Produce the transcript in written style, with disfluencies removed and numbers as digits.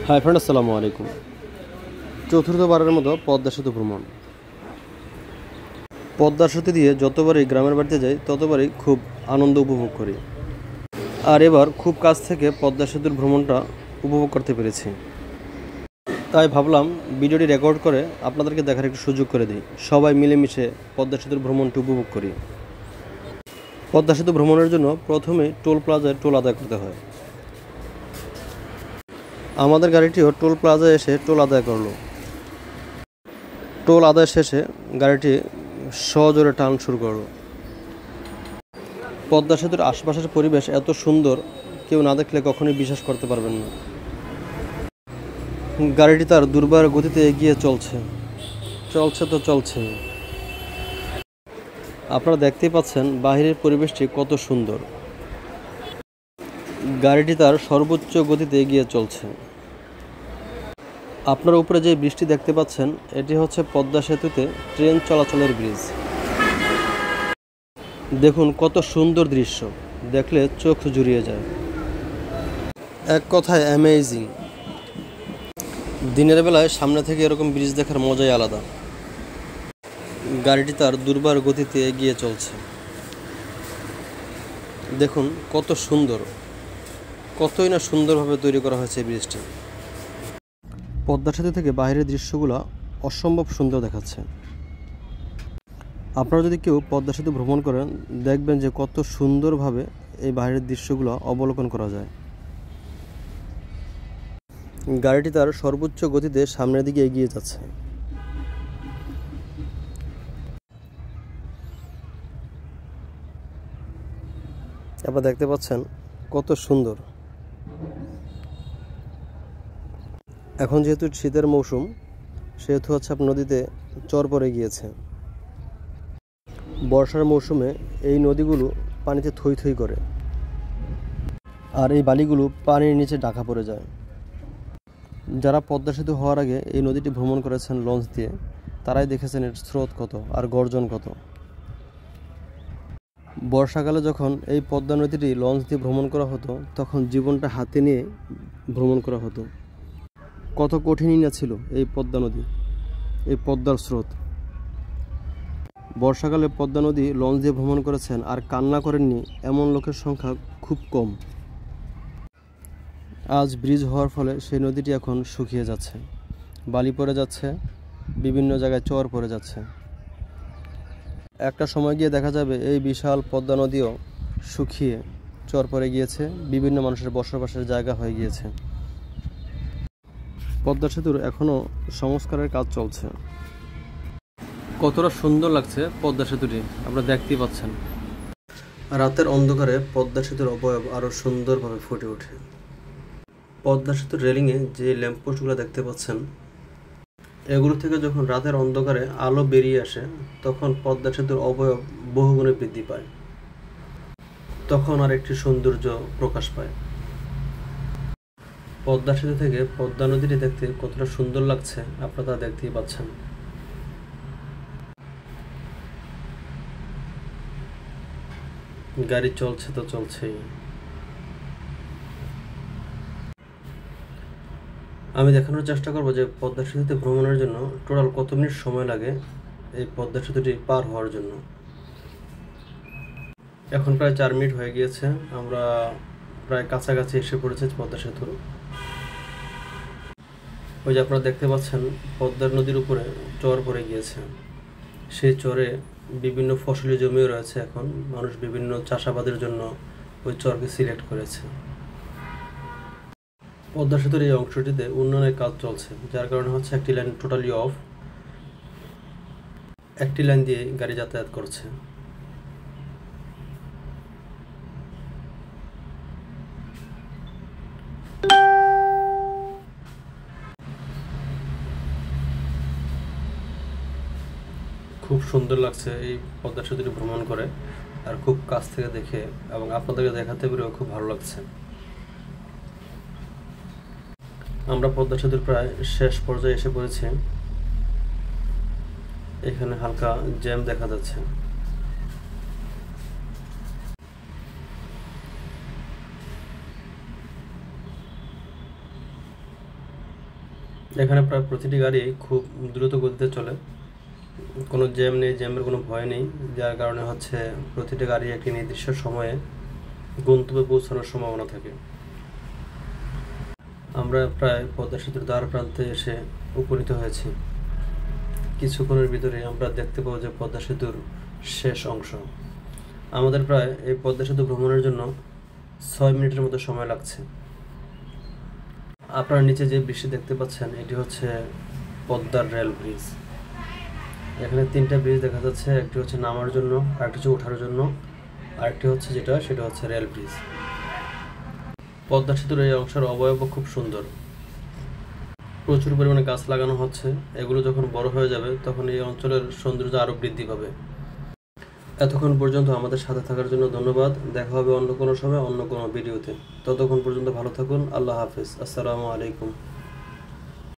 Hi friend, আসসালামু আলাইকুম। চতুর্থবারের মতো পদ্মা সেতু ভ্রমণ। পদ্মা সেতু দিয়ে যতবারই গ্রামের বাড়িতে যাই ততবারই খুব আনন্দ উপভোগ করি। আর এবার খুব কাছ থেকে পদ্মা সেতুর ভ্রমণটা উপভোগ করতে পেরেছি। তাই ভাবলাম ভিডিওটি রেকর্ড করে আপনাদেরকে দেখার একটু সুযোগ করে দিই। সবাই মিলেমিশে পদ্মা সেতুর ভ্রমণটি উপভোগ করি। পদ্মা সেতু ভ্রমণের জন্য প্রথমে টোল প্লাজায় টোল আদায় করতে হয়। আমাদের গাড়িটিও টোল প্লাজায় এসে টোল আদায় করলো। টোল আদায় শেষে গাড়িটি সজোরে টান শুরু করলো। পদ্মা সেতুর আশপাশের পরিবেশ এত সুন্দর, কেউ না দেখলে কখনোই বিশ্বাস করতে পারবেন না। গাড়িটি তার দুর্বার গতিতে এগিয়ে চলছে তো চলছে। আপনারা দেখতেই পাচ্ছেন বাহিরের পরিবেশটি কত সুন্দর। গাড়িটি তার সর্বোচ্চ গতিতে এগিয়ে চলছে। আপনার উপরে যে ব্রিজটি দেখতে পাচ্ছেন, এটি হচ্ছে পদ্মা সেতুতে ট্রেন চলাচলের ব্রিজ। দেখুন কত সুন্দর দৃশ্য, দেখলে চোখ জুড়িয়ে যায়। এক কথায় অ্যামেজিং। দিনের বেলায় সামনে থেকে এরকম ব্রিজ দেখার মজাই আলাদা। গাড়িটি তার দুর্বার গতিতে এগিয়ে চলছে। দেখুন কত সুন্দর, কতই না সুন্দরভাবে তৈরি করা হয়েছে এই ব্রিজটি। পদ্মা সেতু থেকে বাইরের দৃশ্যগুলো অসম্ভব সুন্দর দেখাচ্ছে। আপনারা যদি কেউ পদ্মা সেতু ভ্রমণ করেন, দেখবেন যে কত সুন্দরভাবে এই বাইরের দৃশ্যগুলো অবলোকন করা যায়। গাড়িটি তার সর্বোচ্চ গতিতে সামনের দিকে এগিয়ে যাচ্ছে। আপনারা দেখতে পাচ্ছেন কত সুন্দর। এখন যেহেতু শীতের মৌসুম, সেহেতু আপনার নদীতে চর পড়ে গিয়েছে। বর্ষার মৌসুমে এই নদীগুলো পানিতে থই থই করে, আর এই বালিগুলো পানির নিচে ঢাকা পড়ে যায়। যারা পদ্মা সেতু হওয়ার আগে এই নদীটি ভ্রমণ করেছেন লঞ্চ দিয়ে, তারাই দেখেছেন এর স্রোত কত আর গর্জন কত। বর্ষাকালে যখন এই পদ্মা নদীটি লঞ্চ দিয়ে ভ্রমণ করা হতো, তখন জীবনটা হাতে নিয়ে ভ্রমণ করা হতো। কত কঠিনই না ছিল এই পদ্মা নদী, এই পদ্মার স্রোত। বর্ষাকালে পদ্মা নদী লঞ্চ দিয়ে ভ্রমণ করেছেন আর কান্না করেননি এমন লোকের সংখ্যা খুব কম। আজ ব্রিজ হওয়ার ফলে সেই নদীটি এখন শুকিয়ে যাচ্ছে, বালি পড়ে যাচ্ছে, বিভিন্ন জায়গায় চর পড়ে যাচ্ছে। একটা সময় গিয়ে দেখা যাবে এই বিশাল পদ্মা নদীও শুকিয়ে চর পড়ে গিয়েছে, বিভিন্ন মানুষের বসবাসের জায়গা হয়ে গিয়েছে। পদ্মা সেতুর এখনও সংস্কারের কাজ চলছে। কতটা সুন্দর লাগছে পদ্মা সেতুটি, আপনারা দেখতেই পাচ্ছেন। রাতের অন্ধকারে পদ্মা সেতুর অবয়ব আরও সুন্দরভাবে ফুটে ওঠে। পদ্মা সেতুর রেলিংয়ে যে ল্যাম্পপোস্টগুলো দেখতে পাচ্ছেন, এগুলো থেকে যখন রাতের অন্ধকারে আলো বেরিয়ে আসে, তখন পদ্মা সেতুর অবয়ব বহুগুণে বৃদ্ধি পায়। তখন আর একটি সৌন্দর্য প্রকাশ পায়। পদ্মা সেতু থেকে পদ্মা নদীটি দেখতে কতটা সুন্দর লাগছে আপনারা তা দেখতেই পাচ্ছেন। গাড়ি চলছে তো চলছেই। আমি দেখানোর চেষ্টা করব যে পদ্মা সেতুতে ভ্রমণের জন্য টোটাল কত মিনিট সময় লাগে এই পদ্মা সেতুটি পার হওয়ার জন্য। এখন প্রায় 4 মিনিট হয়ে গিয়েছে, আমরা প্রায় কাছাকাছি এসে পড়েছি পদ্মা সেতুর। ওই যে আপনারা দেখতে পাচ্ছেন পদ্মার নদীর উপরে চর পড়ে গিয়েছে। সেই চরে বিভিন্ন ফসলি জমিও রয়েছে। এখন মানুষ বিভিন্ন চাষাবাদের জন্য ওই চরকে সিলেক্ট করেছে। পদ্মা সেতুর এই অংশটিতে উন্নয়নের কাজ চলছে, যার কারণে একটি লাইন টোটালি অফ, একটি লাইন দিয়ে গাড়ি যাতায়াত করছে। খুব সুন্দর লাগছে এই পদ্মা সেতুটি ভ্রমণ করে, আর খুব কাছ থেকে দেখে এবং আপনাদেরকে দেখাতে পেরেও খুব ভালো লাগছে। আমরা পদ্মা সেতুর প্রায় শেষ পর্যায়ে এসে পড়েছি। এখানে হালকা জ্যাম দেখা যাচ্ছে। এখানে প্রায় প্রতিটি গাড়ি খুব দ্রুত গতিতে চলে, কোনো জ্যাম নেই, জ্যামের কোনো ভয় নেই, যার কারণে হচ্ছে প্রতিটি গাড়ি একটি নির্দিষ্ট সময়ে গন্তব্যে পৌঁছানোর সম্ভাবনা থাকে। আমরা প্রায় পদ্মা সেতুর দ্বার প্রান্তে এসে উপনীত হয়েছি। কিছুক্ষণের ভিতরে আমরা দেখতে পাবো যে পদ্মা সেতুর শেষ অংশ। আমাদের প্রায় এই পদ্মা সেতু ভ্রমণের জন্য 6 মিনিটের মতো সময় লাগছে। আপনারা নিচে যে ব্রিজটি দেখতে পাচ্ছেন এটি হচ্ছে পদ্মার রেল ব্রিজ। এখানে 3টা ব্রিজ দেখা যাচ্ছে, একটি হচ্ছে নামার জন্য, আরেকটি হচ্ছে ওঠার জন্য, আরেকটি হচ্ছে সেটা হচ্ছে রেল ব্রিজ। পদ্মা সেতুর এই অংশের অবয়ব খুব সুন্দর, প্রচুর পরিমাণে গাছ লাগানো হচ্ছে। এগুলো যখন বড় হয়ে যাবে তখন এই অঞ্চলের সৌন্দর্য আরও বৃদ্ধি পাবে। এতক্ষণ পর্যন্ত আমাদের সাথে থাকার জন্য ধন্যবাদ। দেখা হবে অন্য কোনো সময় অন্য কোনো ভিডিওতে। ততক্ষণ পর্যন্ত ভালো থাকুন। আল্লাহ হাফেজ। আসসালামু আলাইকুম।